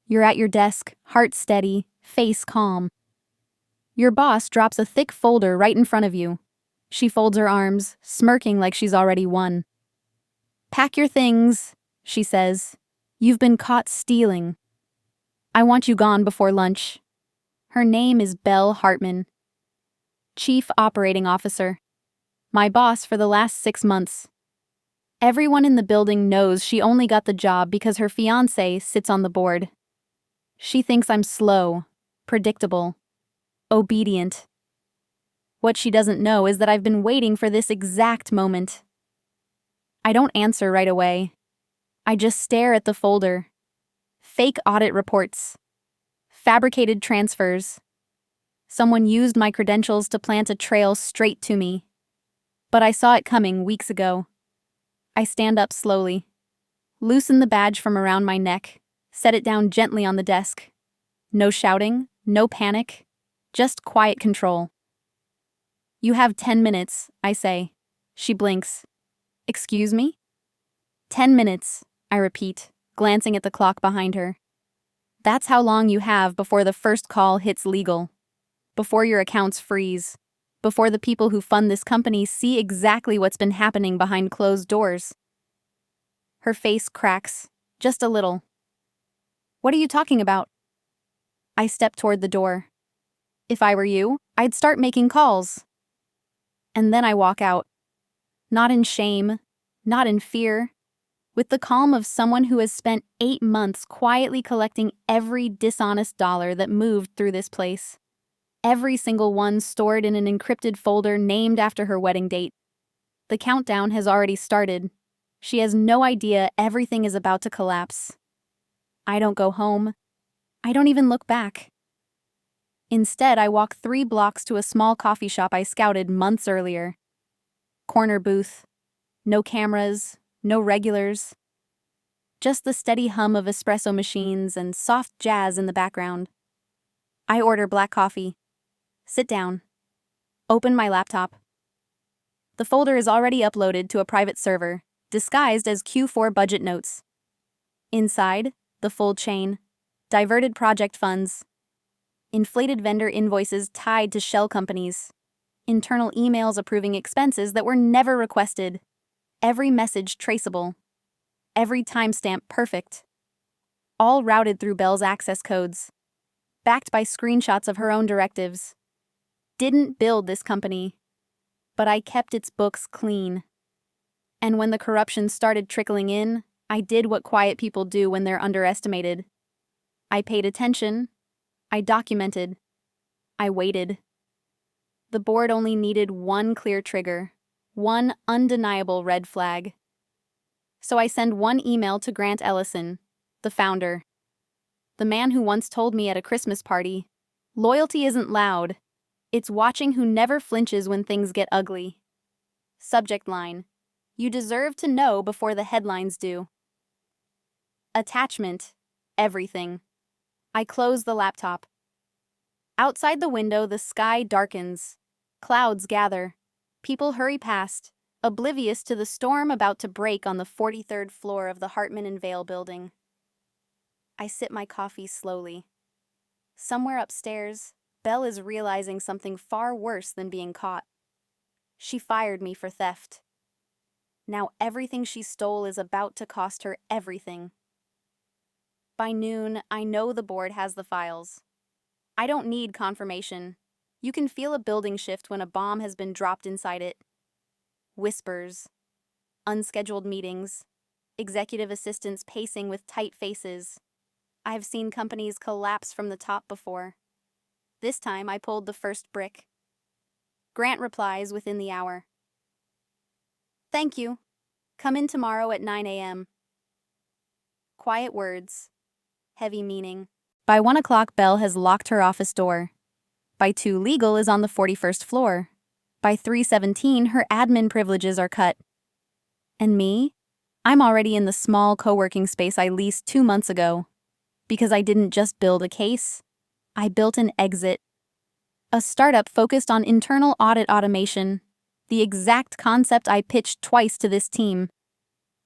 You're at your desk, heart steady, face calm. Your boss drops a thick folder right in front of you. She folds her arms, smirking like she's already won. "Pack your things," she says. "You've been caught stealing. I want you gone before lunch." Her name is Belle Hartman, Chief Operating Officer. My boss for the last 6 months. Everyone in the building knows she only got the job because her fiancé sits on the board. She thinks I'm slow, predictable, obedient. What she doesn't know is that I've been waiting for this exact moment. I don't answer right away. I just stare at the folder. Fake audit reports. Fabricated transfers. Someone used my credentials to plant a trail straight to me. But I saw it coming weeks ago. I stand up slowly. Loosen the badge from around my neck. Set it down gently on the desk. No shouting, no panic. Just quiet control. "You have 10 minutes, I say." She blinks. "Excuse me?" 10 minutes, I repeat, glancing at the clock behind her. That's how long you have before the first call hits legal. Before your accounts freeze. Before the people who fund this company see exactly what's been happening behind closed doors. Her face cracks, just a little. "What are you talking about?" I step toward the door. If I were you, I'd start making calls. And then I walk out. Not in shame, not in fear. With the calm of someone who has spent 8 months quietly collecting every dishonest dollar that moved through this place. Every single one stored in an encrypted folder named after her wedding date. The countdown has already started. She has no idea everything is about to collapse. I don't go home. I don't even look back. Instead, I walk 3 blocks to a small coffee shop I scouted months earlier. Corner booth. No cameras, no regulars. Just the steady hum of espresso machines and soft jazz in the background. I order black coffee. Sit down. Open my laptop. The folder is already uploaded to a private server, disguised as Q4 budget notes. Inside, the full chain. Diverted project funds. Inflated vendor invoices tied to shell companies. Internal emails approving expenses that were never requested. Every message traceable. Every timestamp perfect. All routed through Belle's access codes. Backed by screenshots of her own directives. Didn't build this company, but I kept its books clean. And when the corruption started trickling in, I did what quiet people do when they're underestimated. I paid attention. I documented. I waited. The board only needed one clear trigger, one undeniable red flag. So I send one email to Grant Ellison, the founder. The man who once told me at a Christmas party, "Loyalty isn't loud. It's watching who never flinches when things get ugly." Subject line: "You deserve to know before the headlines do." Attachment: everything. I close the laptop. Outside the window, the sky darkens. Clouds gather. People hurry past, oblivious to the storm about to break on the 43rd floor of the Hartman and Vale building. I sip my coffee slowly. Somewhere upstairs, Belle is realizing something far worse than being caught. She fired me for theft. Now everything she stole is about to cost her everything. By noon, I know the board has the files. I don't need confirmation. You can feel a building shift when a bomb has been dropped inside it. Whispers. Unscheduled meetings. Executive assistants pacing with tight faces. I've seen companies collapse from the top before. This time, I pulled the first brick. Grant replies within the hour. "Thank you. Come in tomorrow at 9 a.m. Quiet words. Heavy meaning. By 1 o'clock, Belle has locked her office door. By 2, legal is on the 41st floor. By 3:17, her admin privileges are cut. And me? I'm already in the small co-working space I leased 2 months ago. Because I didn't just build a case. I built an exit. A startup focused on internal audit automation. The exact concept I pitched twice to this team.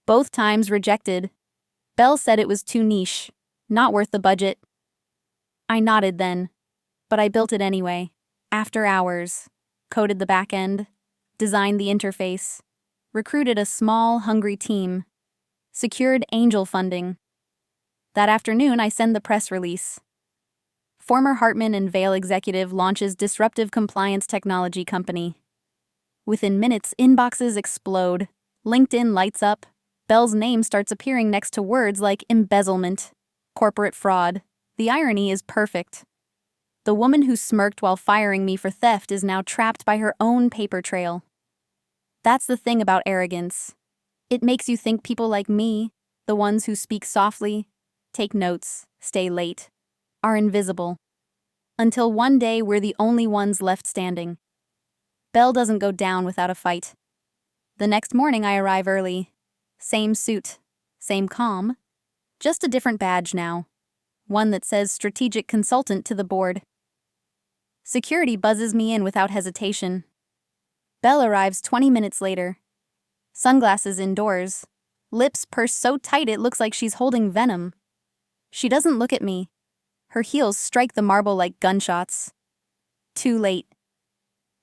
Both times rejected. Belle said it was too niche. Not worth the budget. I nodded then, but I built it anyway. After hours, coded the back end, designed the interface, recruited a small, hungry team, secured angel funding. That afternoon, I send the press release. Former Hartman and Vale executive launches disruptive compliance technology company. Within minutes, inboxes explode. LinkedIn lights up. Belle's name starts appearing next to words like embezzlement, corporate fraud. The irony is perfect. The woman who smirked while firing me for theft is now trapped by her own paper trail. That's the thing about arrogance. It makes you think people like me, the ones who speak softly, take notes, stay late, are invisible. Until one day we're the only ones left standing. Belle doesn't go down without a fight. The next morning I arrive early. Same suit, same calm, just a different badge now. One that says strategic consultant to the board. Security buzzes me in without hesitation. Belle arrives 20 minutes later. Sunglasses indoors. Lips pursed so tight it looks like she's holding venom. She doesn't look at me. Her heels strike the marble like gunshots. Too late.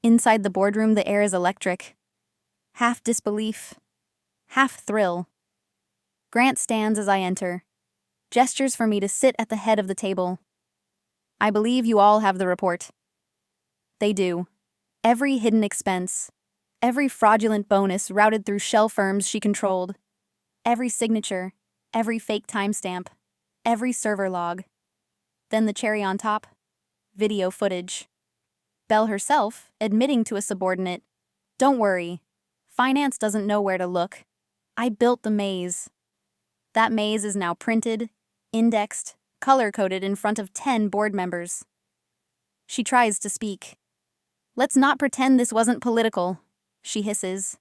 Inside the boardroom, the air is electric. Half disbelief, half thrill. Grant stands as I enter, gestures for me to sit at the head of the table. I believe you all have the report. They do. Every hidden expense, every fraudulent bonus routed through shell firms she controlled, every signature, every fake timestamp, every server log. Then the cherry on top, video footage. Belle herself admitting to a subordinate, "Don't worry, finance doesn't know where to look. I built the maze." That maze is now printed, indexed, color-coded in front of 10 board members. She tries to speak. "Let's not pretend this wasn't political," she hisses.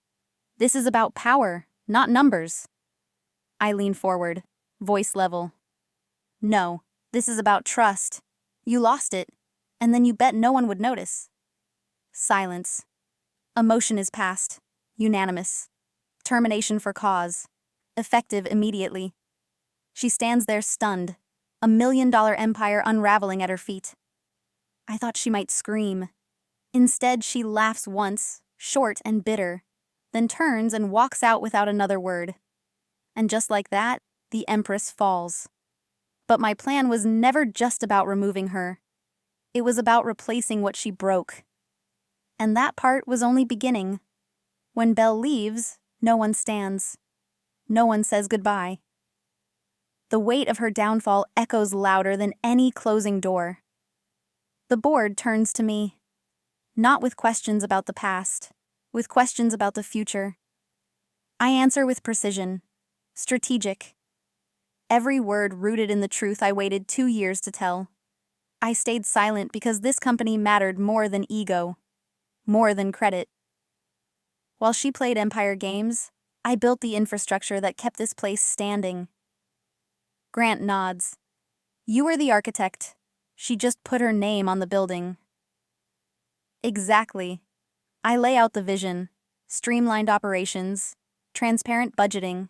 "This is about power, not numbers." I lean forward, voice level. "No, this is about trust. You lost it, and then you bet no one would notice." Silence. A motion is passed. Unanimous. Termination for cause. Effective immediately. She stands there stunned, a $1 million empire unraveling at her feet. I thought she might scream. Instead, she laughs once, short and bitter, then turns and walks out without another word. And just like that, the Empress falls. But my plan was never just about removing her. It was about replacing what she broke. And that part was only beginning. When Belle leaves, no one stands. No one says goodbye. The weight of her downfall echoes louder than any closing door. The board turns to me, not with questions about the past, with questions about the future. I answer with precision, strategic. Every word rooted in the truth I waited 2 years to tell. I stayed silent because this company mattered more than ego, more than credit. While she played empire games, I built the infrastructure that kept this place standing. Grant nods. "You were the architect. She just put her name on the building." Exactly. I lay out the vision, streamlined operations, transparent budgeting,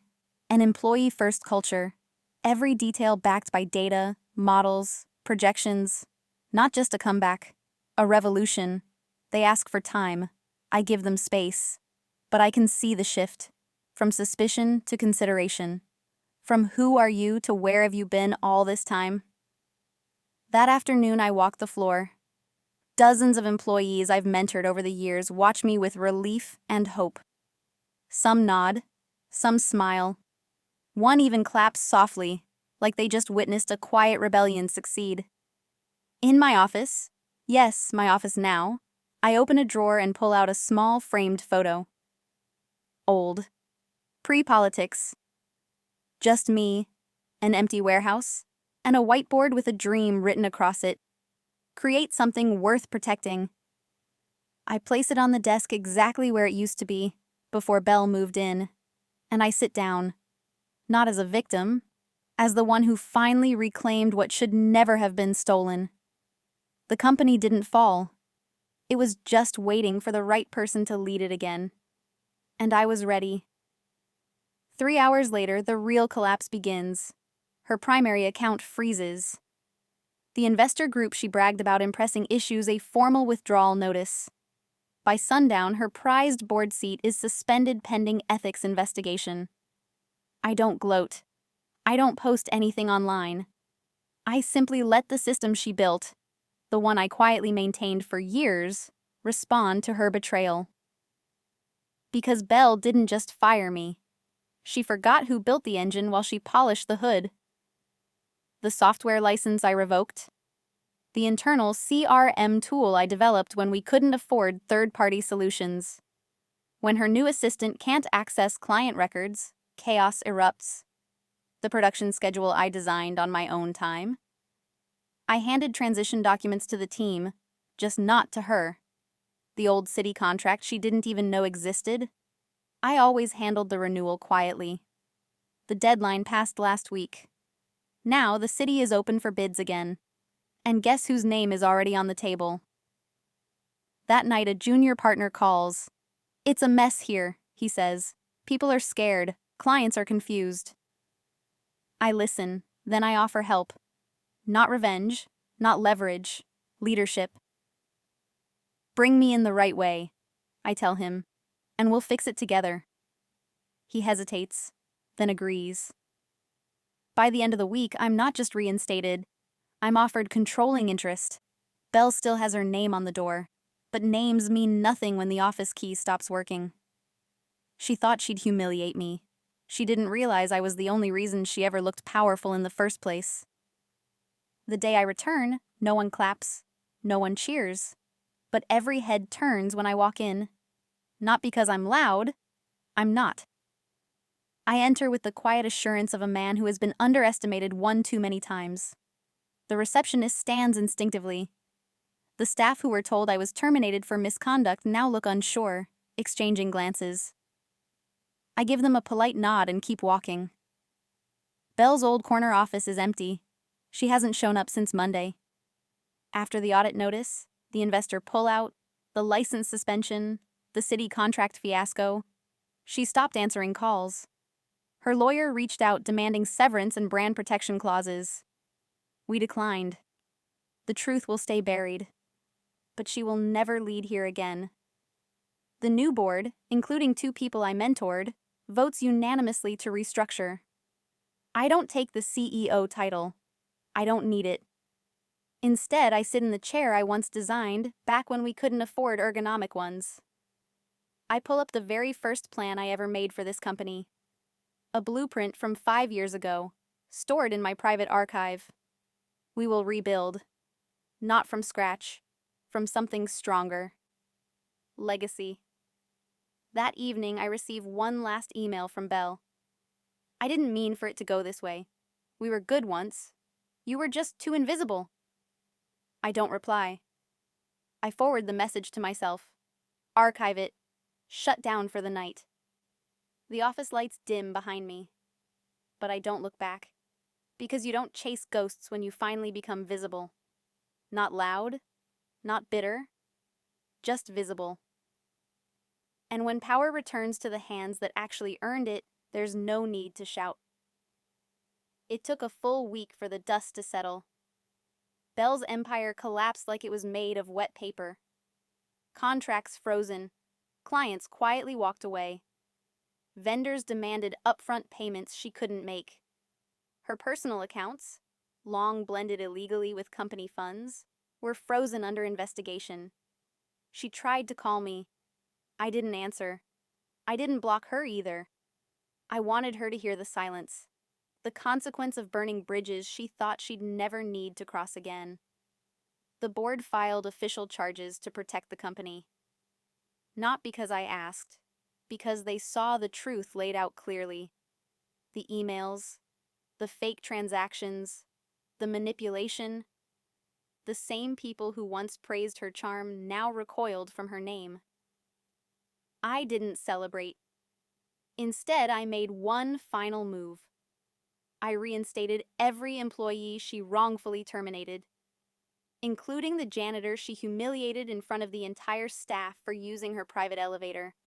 an employee-first culture, every detail backed by data, models, projections. Not just a comeback, a revolution. They ask for time. I give them space. But I can see the shift, from suspicion to consideration, from who are you to where have you been all this time. That afternoon I walked the floor. Dozens of employees I've mentored over the years watch me with relief and hope. Some nod, some smile. One even claps softly, like they just witnessed a quiet rebellion succeed. In my office, yes, my office now, I open a drawer and pull out a small framed photo. Old. Pre-politics. Just me, an empty warehouse, and a whiteboard with a dream written across it. Create something worth protecting. I place it on the desk exactly where it used to be, before Belle moved in, and I sit down, not as a victim, as the one who finally reclaimed what should never have been stolen. The company didn't fall. It was just waiting for the right person to lead it again. And I was ready. 3 hours later, the real collapse begins. Her primary account freezes. The investor group she bragged about impressing issues a formal withdrawal notice. By sundown, her prized board seat is suspended pending ethics investigation. I don't gloat. I don't post anything online. I simply let the system she built, the one I quietly maintained for years, respond to her betrayal. Because Belle didn't just fire me. She forgot who built the engine while she polished the hood. The software license I revoked. The internal CRM tool I developed when we couldn't afford third-party solutions. When her new assistant can't access client records, chaos erupts. The production schedule I designed on my own time. I handed transition documents to the team, just not to her. The old city contract she didn't even know existed. I always handled the renewal quietly. The deadline passed last week. Now the city is open for bids again. And guess whose name is already on the table? That night a junior partner calls. "It's a mess here," he says. "People are scared. Clients are confused." I listen, then I offer help. Not revenge, not leverage, leadership. "Bring me in the right way," I tell him, "and we'll fix it together." He hesitates, then agrees. By the end of the week, I'm not just reinstated. I'm offered controlling interest. Belle still has her name on the door, but names mean nothing when the office key stops working. She thought she'd humiliate me. She didn't realize I was the only reason she ever looked powerful in the first place. The day I return, no one claps, no one cheers, but every head turns when I walk in. Not because I'm loud, I'm not. I enter with the quiet assurance of a man who has been underestimated one too many times. The receptionist stands instinctively. The staff who were told I was terminated for misconduct now look unsure, exchanging glances. I give them a polite nod and keep walking. Belle's old corner office is empty. She hasn't shown up since Monday. After the audit notice, the investor pullout, the license suspension, the city contract fiasco, she stopped answering calls. Her lawyer reached out demanding severance and brand protection clauses. We declined. The truth will stay buried. But she will never lead here again. The new board, including 2 people I mentored, votes unanimously to restructure. I don't take the CEO title. I don't need it. Instead, I sit in the chair I once designed, back when we couldn't afford ergonomic ones. I pull up the very first plan I ever made for this company. A blueprint from 5 years ago, stored in my private archive. We will rebuild. Not from scratch, from something stronger. Legacy. That evening, I receive one last email from Belle. "I didn't mean for it to go this way. We were good once. You were just too invisible." I don't reply. I forward the message to myself. Archive it. Shut down for the night. The office lights dim behind me. But I don't look back. Because you don't chase ghosts when you finally become visible. Not loud, not bitter, just visible. And when power returns to the hands that actually earned it, there's no need to shout. It took a full week for the dust to settle. Belle's empire collapsed like it was made of wet paper. Contracts frozen. Clients quietly walked away. Vendors demanded upfront payments she couldn't make. Her personal accounts, long blended illegally with company funds, were frozen under investigation. She tried to call me. I didn't answer. I didn't block her either. I wanted her to hear the silence. The consequence of burning bridges she thought she'd never need to cross again. The board filed official charges to protect the company. Not because I asked, because they saw the truth laid out clearly. The emails, the fake transactions, the manipulation. The same people who once praised her charm now recoiled from her name. I didn't celebrate. Instead, I made one final move. I reinstated every employee she wrongfully terminated, including the janitor she humiliated in front of the entire staff for using her private elevator.